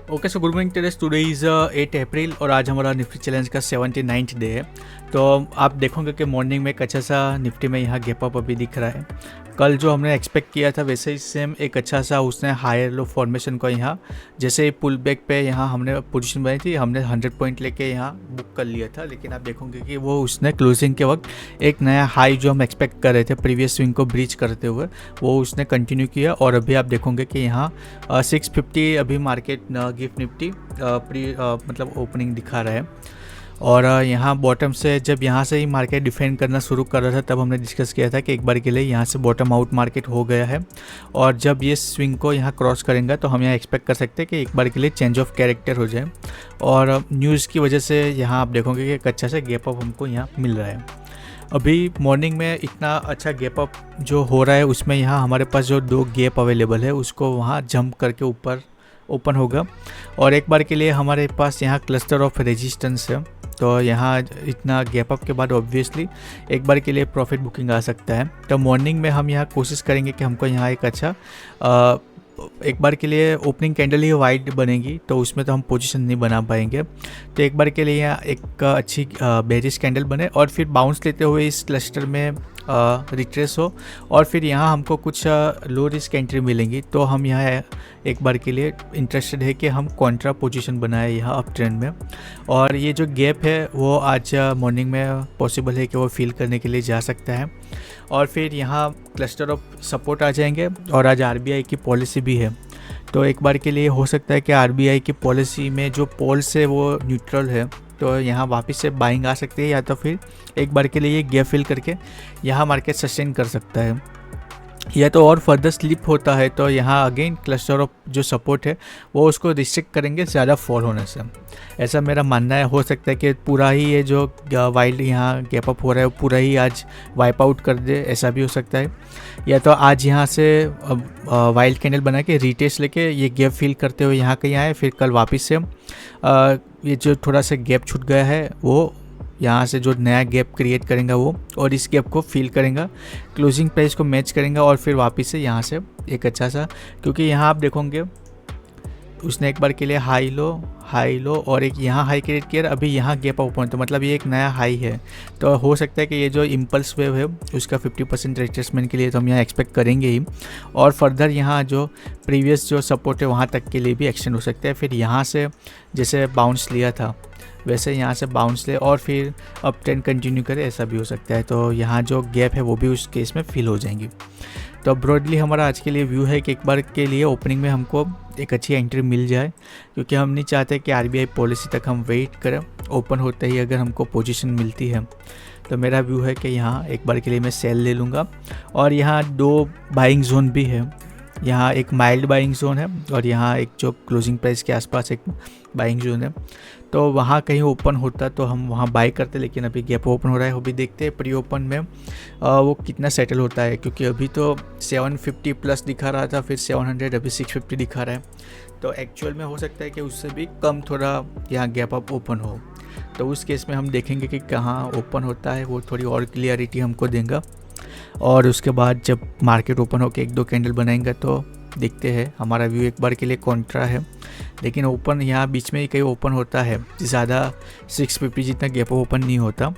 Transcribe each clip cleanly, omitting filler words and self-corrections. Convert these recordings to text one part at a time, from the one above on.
Okay so good morning terrace, today is 8 अप्रैल और आज हमारा निफ्टी चैलेंज का 79th डे है। तो आप देखोगे कि मॉर्निंग में एक अच्छा सा निफ्टी में यहाँ गैप अप अभी दिख रहा है। कल जो हमने एक्सपेक्ट किया था वैसे ही सेम एक अच्छा सा उसने हायर लो फॉर्मेशन को यहाँ जैसे पुल बैक पे यहाँ हमने पोजीशन बनाई थी, हमने 100 पॉइंट लेके यहाँ बुक कर लिया था। लेकिन आप देखोगे कि वो उसने क्लोजिंग के वक्त एक नया हाई जो हम एक्सपेक्ट कर रहे थे प्रीवियस स्विंग को ब्रीच करते हुए वो उसने कंटिन्यू किया। और अभी आप देखोगे कि यहाँ 650 अभी मार्केट गिफ्ट निफ्टी मतलब ओपनिंग दिखा रहा है। और यहाँ बॉटम से जब यहाँ से ही मार्केट डिफेंड करना शुरू कर रहा था तब हमने डिस्कस किया था कि एक बार के लिए यहाँ से बॉटम आउट मार्केट हो गया है और जब ये स्विंग को यहाँ क्रॉस करेंगे तो हम यहाँ एक्सपेक्ट कर सकते हैं कि एक बार के लिए चेंज ऑफ कैरेक्टर हो जाए। और न्यूज़ की वजह से यहाँ आप देखोगे कि एक अच्छा सा गैप अप हमको यहाँ मिल रहा है। अभी मॉर्निंग में इतना अच्छा गैप अप जो हो रहा है उसमें यहाँ हमारे पास जो 2 गैप अवेलेबल है उसको वहाँ जंप करके ऊपर ओपन होगा और एक बार के लिए हमारे पास यहाँ क्लस्टर ऑफ रेजिस्टेंस है। तो यहाँ इतना गैप अप के बाद ऑब्वियसली एक बार के लिए प्रॉफिट बुकिंग आ सकता है। तो मॉर्निंग में हम यहाँ कोशिश करेंगे कि हमको यहाँ एक अच्छा एक बार के लिए ओपनिंग कैंडल ही वाइड बनेगी तो उसमें तो हम पोजीशन नहीं बना पाएंगे। तो एक बार के लिए यहाँ एक अच्छी बेरिश कैंडल बने और फिर बाउंस लेते हुए इस क्लस्टर में रिट्रेस हो और फिर यहाँ हमको कुछ लो रिस्क एंट्री मिलेंगी तो हम यहाँ एक बार के लिए इंटरेस्टेड है कि हम कॉन्ट्रा पोजीशन बनाए यहाँ अप ट्रेंड में। और ये जो गैप है वो आज मॉर्निंग में पॉसिबल है कि वो फील करने के लिए जा सकता है और फिर यहाँ क्लस्टर ऑफ सपोर्ट आ जाएंगे। और आज आरबीआई की पॉलिसी भी है तो एक बार के लिए हो सकता है कि आरबीआई की पॉलिसी में जो पोल्स है वो न्यूट्रल है तो यहाँ वापस से बाइंग आ सकती है या तो फिर एक बार के लिए ये गैप फिल करके यहाँ मार्केट सस्टेन कर सकता है या तो और फर्दर स्लिप होता है तो यहाँ अगेन क्लस्टर ऑफ जो सपोर्ट है वो उसको रिस्ट्रिक्ट करेंगे ज़्यादा फॉल होने से। ऐसा मेरा मानना है। हो सकता है कि पूरा ही ये जो वाइल्ड यहाँ गैप अप हो रहा है वो पूरा ही आज वाइप आउट कर दे, ऐसा भी हो सकता है। या तो आज यहाँ से वाइल्ड कैंडल बना के रीटेस्ट लेके ये गैप फिल करते हुए यहाँ कहीं आए फिर कल वापस से ये जो थोड़ा सा गैप छूट गया है वो यहाँ से जो नया गैप क्रिएट करेंगे वो और इस गैप को फिल करेंगे, क्लोजिंग प्राइस को मैच करेंगे और फिर वापस से यहाँ से एक अच्छा सा, क्योंकि यहाँ आप देखोगे उसने एक बार के लिए हाई लो और एक यहाँ हाई क्रिएट किया, अभी यहाँ गैप ओपन तो मतलब ये एक नया हाई है। तो हो सकता है कि ये जो इम्पल्स वेव है उसका 50% रिट्रेसमेंट के लिए तो हम यहाँ एक्सपेक्ट करेंगे ही और फर्दर यहाँ जो प्रीवियस जो सपोर्ट है वहाँ तक के लिए भी एक्सटेंड हो सकता है। फिर यहाँ से जैसे बाउंस लिया था वैसे यहाँ से बाउंस ले और फिर अप ट्रेंड कंटिन्यू करे, ऐसा भी हो सकता है। तो यहाँ जो गैप है वो भी उस केस में फिल हो जाएंगी। तो ब्रॉडली हमारा आज के लिए व्यू है कि एक बार के लिए ओपनिंग में हमको एक अच्छी एंट्री मिल जाए क्योंकि हम नहीं चाहते कि आरबीआई पॉलिसी तक हम वेट करें, ओपन होते ही अगर हमको पोजीशन मिलती है। तो मेरा व्यू है कि यहाँ एक बार के लिए मैं सेल ले लूँगा और यहाँ 2 बाइंग जोन भी है। यहाँ एक माइल्ड बाइंग जोन है और यहाँ एक जो क्लोजिंग प्राइस के आसपास एक बाइंग जोन है। तो वहाँ कहीं ओपन होता तो हम वहाँ बाई करते, लेकिन अभी गैप ओपन हो रहा है, वो भी देखते हैं प्री ओपन में वो कितना सेटल होता है क्योंकि अभी तो 750 प्लस दिखा रहा था, फिर 700, अभी 650 दिखा रहा है। तो एक्चुअल में हो सकता है कि उससे भी कम थोड़ा यहाँ गैप अप ओपन हो। तो उस केस में हम देखेंगे कि कहाँ ओपन होता है, वो थोड़ी और क्लियरिटी हमको देगा और उसके बाद जब मार्केट ओपन होकर 1-2 कैंडल बनाएंगे तो देखते हैं। हमारा व्यू एक बार के लिए कॉन्ट्रा है, लेकिन ओपन यहाँ बीच में ही कहीं ओपन होता है, ज़्यादा 650 जितना गैप ओपन नहीं होता,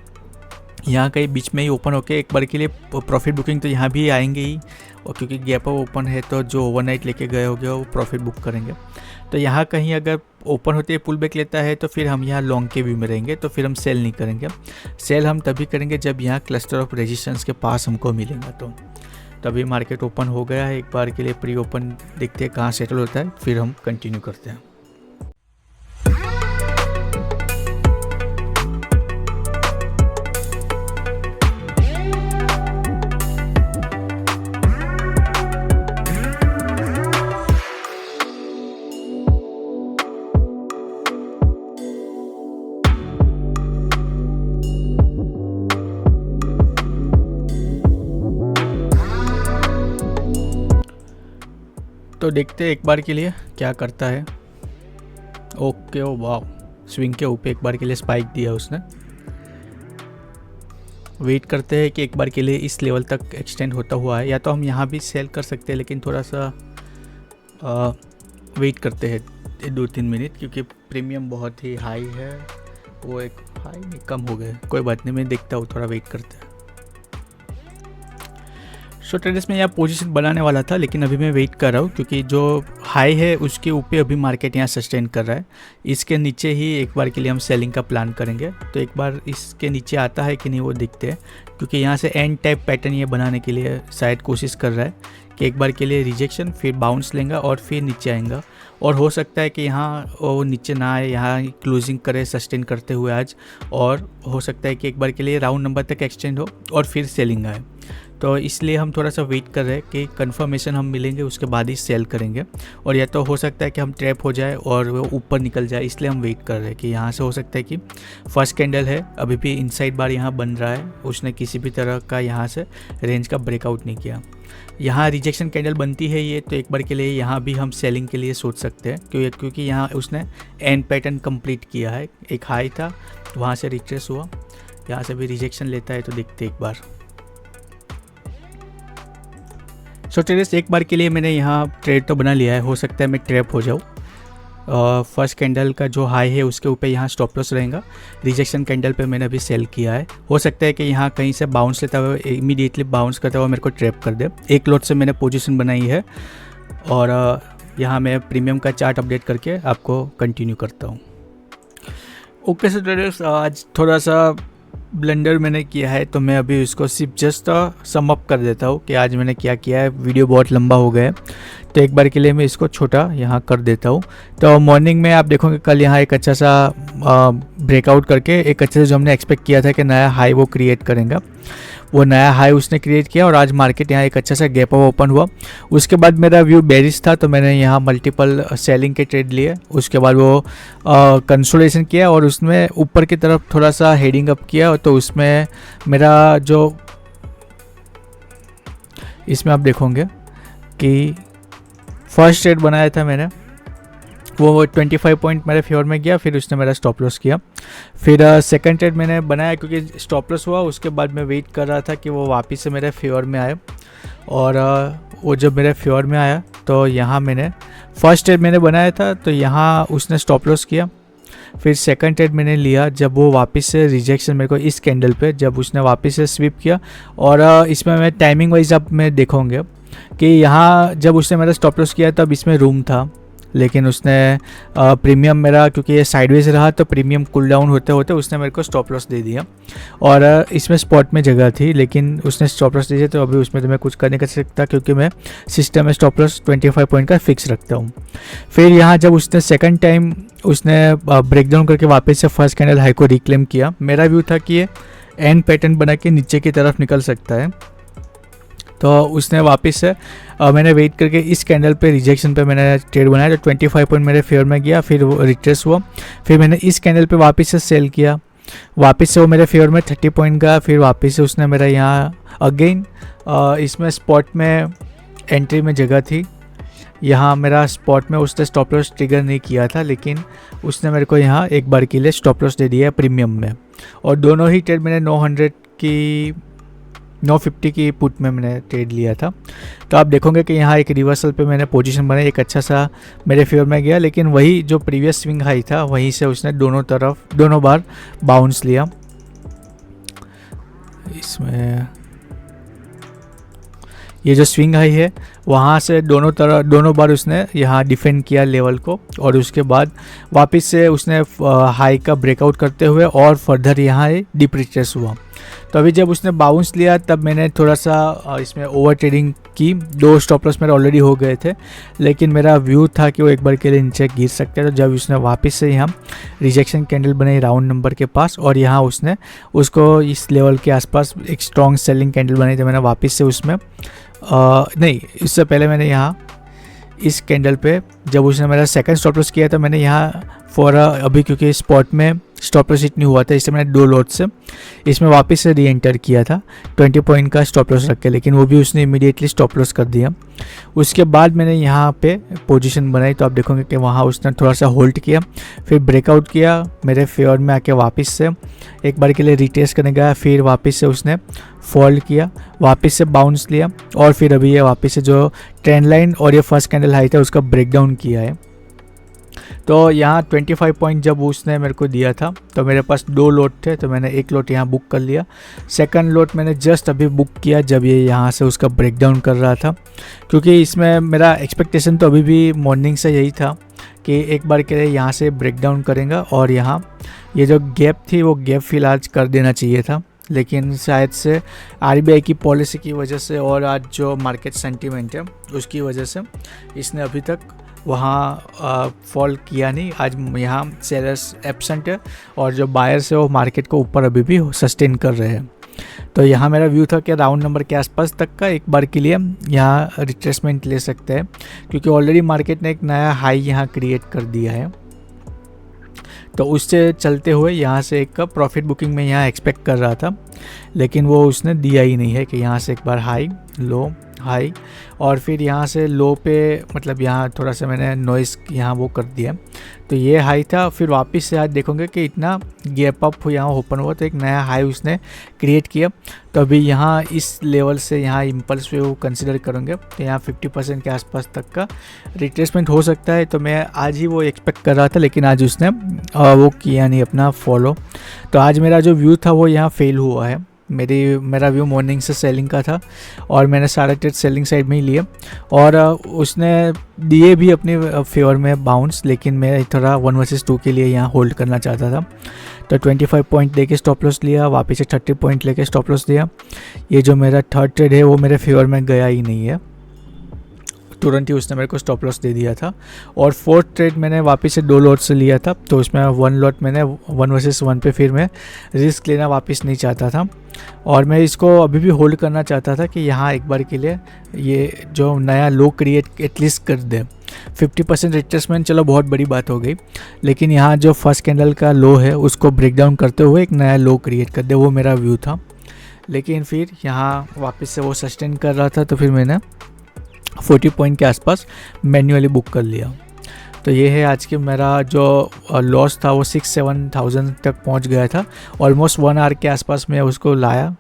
यहाँ कहीं बीच में ही ओपन होके एक बार के लिए प्रॉफिट बुकिंग तो यहाँ भी आएंगे ही और क्योंकि गैप ओपन है तो जो ओवरनाइट लेके गए होंगे वो प्रॉफिट बुक करेंगे। तो यहाँ कहीं अगर ओपन होते पुल बैक लेता है तो फिर हम यहाँ लॉन्ग के व्यू में रहेंगे, तो फिर हम सेल नहीं करेंगे। सेल हम तभी करेंगे जब यहाँ क्लस्टर ऑफ रेजिस्टेंस के पास हमको मिलेगा। तो तभी मार्केट ओपन हो गया है, एक बार के लिए प्री ओपन देखते हैं कहाँ सेटल होता है, फिर हम कंटिन्यू करते हैं। तो देखते हैं एक बार के लिए क्या करता है। ओके, ओ वाह, स्विंग के ऊपर एक बार के लिए स्पाइक दिया उसने। वेट करते हैं कि एक बार के लिए इस लेवल तक एक्सटेंड होता हुआ है, या तो हम यहाँ भी सेल कर सकते हैं लेकिन थोड़ा सा वेट करते हैं। 2-3 मिनट, क्योंकि प्रीमियम बहुत ही हाई है, वो एक हाई नहीं कम हो गए, कोई बात नहीं, मैं देखता हूँ, थोड़ा वेट करते हैं। सो ट्रेडर्स में यहाँ पोजीशन बनाने वाला था, लेकिन अभी मैं वेट कर रहा हूँ, क्योंकि जो हाई है उसके ऊपर अभी मार्केट यहाँ सस्टेन कर रहा है। इसके नीचे ही एक बार के लिए हम सेलिंग का प्लान करेंगे। तो एक बार इसके नीचे आता है कि नहीं वो देखते हैं, क्योंकि यहाँ से एंड टाइप पैटर्न ये बनाने के लिए शायद कोशिश कर रहा है कि एक बार के लिए रिजेक्शन, फिर बाउंस लेगा और फिर नीचे आएगा। और हो सकता है कि यहाँ वो नीचे ना आए, यहाँ क्लोजिंग करे सस्टेन करते हुए आज, और हो सकता है कि एक बार के लिए राउंड नंबर तक एक्सटेंड हो और फिर सेलिंग आए। तो इसलिए हम थोड़ा सा वेट कर रहे हैं कि कंफर्मेशन हम मिलेंगे, उसके बाद ही सेल करेंगे। और या तो हो सकता है कि हम ट्रैप हो जाए और वो ऊपर निकल जाए, इसलिए हम वेट कर रहे हैं कि यहाँ से हो सकता है कि फर्स्ट कैंडल है, अभी भी इनसाइड बार यहाँ बन रहा है, उसने किसी भी तरह का यहाँ से रेंज का ब्रेकआउट नहीं किया। यहाँ रिजेक्शन कैंडल बनती है ये, तो एक बार के लिए यहाँ भी हम सेलिंग के लिए सोच सकते हैं, क्योंकि यहाँ उसने एंड पैटर्न कंप्लीट किया है। एक हाई था, वहाँ से रिट्रेस हुआ, यहाँ से भी रिजेक्शन लेता है, तो देखते एक बार। सो ट्रेडर्स, एक बार के लिए मैंने यहाँ ट्रेड तो बना लिया है, हो सकता है मैं ट्रैप हो जाऊँ। फर्स्ट कैंडल का जो हाई है उसके ऊपर यहाँ स्टॉप लॉस रहेगा। रिजेक्शन कैंडल पे मैंने अभी सेल किया है, हो सकता है कि यहाँ कहीं से बाउंस लेता हुआ इमीडिएटली बाउंस करता हुआ मेरे को ट्रैप कर दे। एक लॉट से मैंने पोजीशन बनाई है, और यहाँ मैं प्रीमियम का चार्ट अपडेट करके आपको कंटिन्यू करता हूँ। ओके सो ट्रेडर्स, आज थोड़ा सा ब्लेंडर मैंने किया है, तो मैं अभी उसको सिर्फ जस्ट सम अप कर देता हूँ कि आज मैंने क्या किया है। वीडियो बहुत लंबा हो गया है, तो एक बार के लिए मैं इसको छोटा यहाँ कर देता हूँ। तो मॉर्निंग में आप देखोगे कल यहाँ एक अच्छा सा ब्रेकआउट करके एक अच्छे से जो हमने एक्सपेक्ट किया था कि नया हाई वो क्रिएट करेगा, वो नया हाई उसने क्रिएट किया, और आज मार्केट यहाँ एक अच्छा सा गैप अप ओपन हुआ। उसके बाद मेरा व्यू बेरिश था, तो मैंने यहाँ मल्टीपल सेलिंग के ट्रेड लिए। उसके बाद वो कंसोलिडेशन किया और उसमें ऊपर की तरफ थोड़ा सा हेडिंग अप किया, तो उसमें मेरा जो इसमें आप देखोगे कि फर्स्ट ट्रेड बनाया था मैंने, वो 25 पॉइंट मेरे फेवर में गया, फिर उसने मेरा स्टॉप लॉस किया। फिर सेकंड ट्रेड मैंने बनाया, क्योंकि स्टॉप लॉस हुआ, उसके बाद मैं वेट कर रहा था कि वो वापस से मेरे फेवर में आए, और वो जब मेरे फेवर में आया तो यहाँ मैंने फर्स्ट ट्रेड मैंने बनाया था, तो यहाँ उसने स्टॉप लॉस किया। फिर सेकंड ट्रेड मैंने लिया जब वो वापस से रिजेक्शन मेरे को इस कैंडल पे जब उसने वापस से स्वीप किया, और इसमें मैं टाइमिंग वाइज आप मैं देखोगे कि यहाँ जब उसने मेरा स्टॉप लॉस किया तब इसमें रूम था, लेकिन उसने प्रीमियम मेरा, क्योंकि ये साइडवेज रहा, तो प्रीमियम कूल डाउन होते होते उसने मेरे को स्टॉप लॉस दे दिया, और इसमें स्पॉट में जगह थी, लेकिन उसने स्टॉप लॉस दे दिया, तो अभी उसमें तो मैं कुछ कर नहीं कर सकता, क्योंकि मैं सिस्टम में स्टॉप लॉस 25 पॉइंट का फिक्स रखता हूँ। फिर यहाँ जब उसने सेकंड टाइम उसने ब्रेकडाउन करके वापस से फर्स्ट कैंडल हाई को रिक्लेम किया, मेरा व्यू था कि ये एंड पैटर्न बना के नीचे की तरफ निकल सकता है, तो उसने वापस से मैंने वेट करके इस कैंडल पे रिजेक्शन पे मैंने ट्रेड बनाया, तो 25 पॉइंट मेरे फेवर में गया, फिर वो रिट्रेस हुआ, फिर मैंने इस कैंडल पे वापस से सेल किया, वापस से वो मेरे फेवर में 30 पॉइंट का, फिर वापस से उसने मेरा यहाँ अगेन इसमें स्पॉट में एंट्री में जगह थी, यहाँ मेरा स्पॉट में उसने स्टॉप लॉस ट्रिगर नहीं किया था, लेकिन उसने मेरे को यहाँ एक बार के लिए स्टॉप लॉस दे दिया है प्रीमियम में, और दोनों ही ट्रेड मैंने 950 की पुट में मैंने ट्रेड लिया था। तो आप देखोगे कि यहाँ एक रिवर्सल पे मैंने पोजीशन बनाई, एक अच्छा सा मेरे फेवर में गया, लेकिन वही जो प्रीवियस स्विंग हाई था वहीं से उसने दोनों बार बाउंस लिया। इसमें ये जो स्विंग हाई है वहाँ से दोनों बार उसने यहाँ डिफेंड किया लेवल को, और उसके बाद वापस से उसने हाई का ब्रेकआउट करते हुए और फर्दर यहाँ डीप रिट्रेस हुआ। तो अभी जब उसने बाउंस लिया तब मैंने थोड़ा सा इसमें ओवर ट्रेडिंग की, 2 स्टॉप लॉस मेरे ऑलरेडी हो गए थे, लेकिन मेरा व्यू था कि वो एक बार के लिए नीचे गिर सकते हैं। तो जब उसने वापस से यहाँ रिजेक्शन कैंडल बनाई राउंड नंबर के पास, और यहाँ उसने उसको इस लेवल के आसपास एक स्ट्रॉन्ग सेलिंग कैंडल बनाई, तो मैंने वापस से उसमें नहीं, इससे पहले मैंने यहाँ इस कैंडल पे जब उसने मेरा सेकंड स्टॉप लॉस किया था, मैंने यहाँ अभी क्योंकि स्पॉट में स्टॉप लॉस हिट नहीं हुआ था, इसलिए मैंने 2 लॉट से इसमें वापस से री एंटर किया था 20 पॉइंट का स्टॉप लॉस रख के, लेकिन वो भी उसने इमीडिएटली स्टॉप लॉस कर दिया। उसके बाद मैंने यहाँ पे पोजीशन बनाई, तो आप देखोगे कि वहाँ उसने थोड़ा सा होल्ड किया, फिर ब्रेकआउट किया, मेरे फेवर में आके वापस से एक बार के लिए रिटेस्ट करने गया, फिर वापस से उसने फोल्ड किया, वापस से बाउंस लिया, और फिर अभी ये वापस से जो ट्रेंड लाइन और ये फर्स्ट कैंडल हाई था उसका ब्रेकडाउन किया है। तो यहाँ 25 पॉइंट जब उसने मेरे को दिया था तो मेरे पास 2 लॉट थे, तो मैंने एक लॉट यहाँ बुक कर लिया। सेकंड लॉट मैंने जस्ट अभी बुक किया जब ये यहाँ से उसका ब्रेकडाउन कर रहा था, क्योंकि इसमें मेरा एक्सपेक्टेशन तो अभी भी मॉर्निंग से यही था कि एक बार के लिए यहाँ से ब्रेकडाउन करेगा और यहाँ ये जो गैप थी वो गैप फिलहाल कर देना चाहिए था। लेकिन शायद से आरबीआई की पॉलिसी की वजह से और आज जो मार्केट सेंटीमेंट है उसकी वजह से इसने अभी तक वहाँ फॉल किया नहीं। आज यहाँ सेलर्स एब्सेंट है और जो बायर्स है वो मार्केट को ऊपर अभी भी सस्टेन कर रहे हैं। तो यहाँ मेरा व्यू था कि राउंड नंबर के आसपास तक का एक बार के लिए यहाँ रिट्रेसमेंट ले सकते हैं, क्योंकि ऑलरेडी मार्केट ने एक नया हाई यहाँ क्रिएट कर दिया है। तो उससे चलते हुए यहाँ से एक का प्रॉफिट बुकिंग में यहाँ एक्सपेक्ट कर रहा था, लेकिन वो उसने दिया ही नहीं है कि यहाँ से एक बार हाई लो हाई और फिर यहाँ से लो पे, मतलब यहाँ थोड़ा सा मैंने नॉइस यहाँ वो कर दिया। तो ये हाई था, फिर वापस से आज देखोगे कि इतना गैप अप यहाँ ओपन हुआ तो एक नया हाई उसने क्रिएट किया। तो अभी यहाँ इस लेवल से यहाँ इम्पल्स पे वो कंसिडर करेंगे तो यहाँ 50% के आसपास तक का रिट्रेसमेंट हो सकता है। तो मैं आज ही वो एक्सपेक्ट कर रहा था, लेकिन आज उसने वो किया नहीं अपना फॉलो। तो आज मेरा जो व्यू था वो यहाँ फेल हुआ है। मेरा व्यू मॉर्निंग से सेलिंग का था और मैंने सारे ट्रेड सेलिंग साइड में ही लिए और उसने दिए भी अपने फेवर में बाउंस, लेकिन मैं थोड़ा 1 वर्सेस 2 के लिए यहाँ होल्ड करना चाहता था। तो 25 पॉइंट लेके स्टॉप लॉस लिया, वापस से 30 पॉइंट लेके स्टॉप लॉस दिया। ये जो मेरा थर्ड ट्रेड है वो मेरे फेवर में गया ही नहीं है, तुरंत ही उसने मेरे को स्टॉप लॉस दे दिया था। और फोर्थ ट्रेड मैंने वापस से 2 लॉट से लिया था, तो उसमें 1 लॉट मैंने 1 वर्सेस 1 पे फिर मैं रिस्क लेना वापस नहीं चाहता था और मैं इसको अभी भी होल्ड करना चाहता था कि यहाँ एक बार के लिए ये जो नया लो क्रिएट एटलीस्ट कर दे। 50% रिट्रेसमेंट चलो बहुत बड़ी बात हो गई, लेकिन यहाँ जो फर्स्ट कैंडल का लो है उसको ब्रेक डाउन करते हुए एक नया लो क्रिएट कर दे, वो मेरा व्यू था। लेकिन फिर यहाँ वापस से वो सस्टेन कर रहा था तो फिर मैंने 40 पॉइंट के आसपास मैन्युअली बुक कर लिया। तो ये है आज के मेरा जो लॉस था वो 6-7,000 तक पहुंच गया था। ऑलमोस्ट 1 आवर के आसपास मैं उसको लाया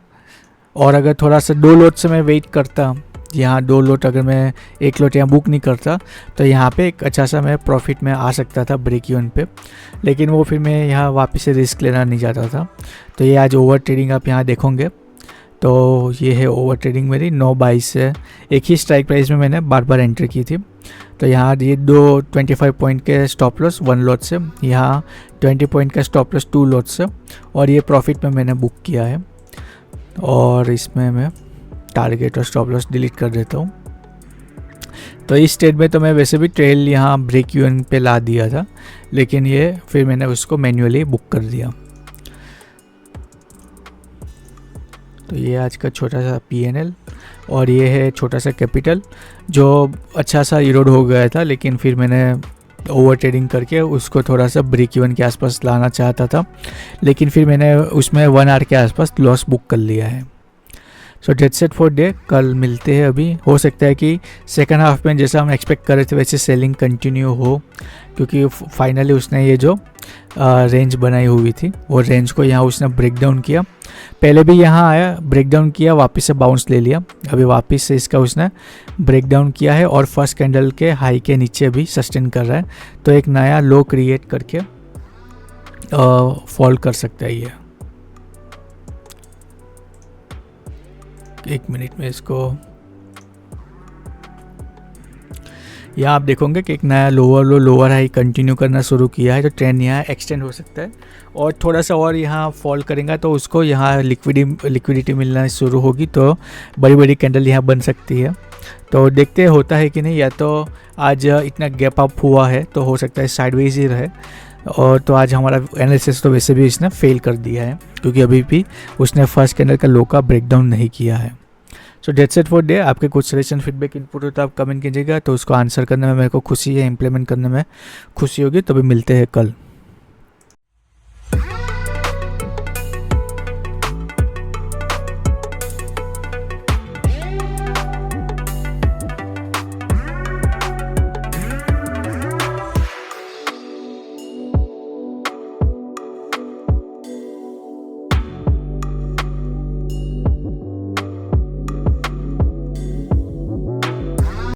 और अगर थोड़ा सा 2 लॉट से मैं वेट करता, यहाँ 2 लॉट अगर मैं 1 लॉट यहाँ बुक नहीं करता तो यहाँ पे एक अच्छा सा मैं प्रॉफिट में आ सकता था ब्रेक इवन पे, लेकिन वो फिर मैं यहाँ वापस से रिस्क लेना नहीं चाहता था। तो ये आज ओवर ट्रेडिंग आप यहाँ देखोगे तो ये है ओवर ट्रेडिंग मेरी 9/22 से एक ही स्ट्राइक प्राइस में मैंने बार एंटर की थी। तो यहाँ ये 25 पॉइंट के स्टॉप लॉस 1 लॉट से, यहाँ 20 पॉइंट का स्टॉप लॉस 2 लॉट से और ये प्रॉफिट में मैंने बुक किया है। और इसमें मैं टारगेट और स्टॉप लॉस डिलीट कर देता हूँ। तो इस ट्रेड में तो मैं वैसे भी ट्रेल यहाँ ब्रेक इवन पे ला दिया था, लेकिन ये फिर मैंने उसको मैन्युअली बुक कर दिया। तो ये आज का छोटा सा PNL और ये है छोटा सा कैपिटल जो अच्छा सा इरोड हो गया था, लेकिन फिर मैंने ओवर ट्रेडिंग करके उसको थोड़ा सा ब्रेक इवन के आसपास लाना चाहता था, लेकिन फिर मैंने उसमें 1 आवर के आसपास लॉस बुक कर लिया है। So that's it for day. कल मिलते हैं। अभी हो सकता है कि सेकंड हाफ में जैसा हम एक्सपेक्ट कर रहे थे वैसे सेलिंग कंटिन्यू हो, क्योंकि फाइनली उसने ये जो रेंज बनाई हुई थी वो रेंज को यहाँ उसने ब्रेक डाउन किया। पहले भी यहाँ आया, ब्रेक डाउन किया, वापस से बाउंस ले लिया, अभी वापस से इसका उसने ब्रेक डाउन किया है और फर्स्ट कैंडल के हाई के नीचे भी सस्टेन कर रहा है। तो एक नया लो क्रिएट करके फॉल कर सकता है ये। 1 मिनट में इसको यहाँ आप देखोगे कि एक नया लोअर लो लोअर हाई कंटिन्यू करना शुरू किया है, तो ट्रेंड यहाँ एक्सटेंड हो सकता है और थोड़ा सा और यहाँ फॉल करेगा तो उसको यहाँ लिक्विडिटी मिलना शुरू होगी, तो बड़ी बड़ी कैंडल यहाँ बन सकती है। तो देखते होता है कि नहीं, या तो आज इतना गैप अप हुआ है तो हो सकता है साइडवेज ही रहे, और तो आज हमारा एनालिसिस तो वैसे भी इसने फेल कर दिया है क्योंकि अभी भी उसने फर्स्ट कैंडल का लो का ब्रेकडाउन नहीं किया है। So that's it for day. आपके कुछ सजेशन फीडबैक इनपुट हो तो आप कमेंट कीजिएगा, तो उसको आंसर करने में मेरे को खुशी है, इम्प्लीमेंट करने में खुशी होगी। तभी मिलते हैं कल।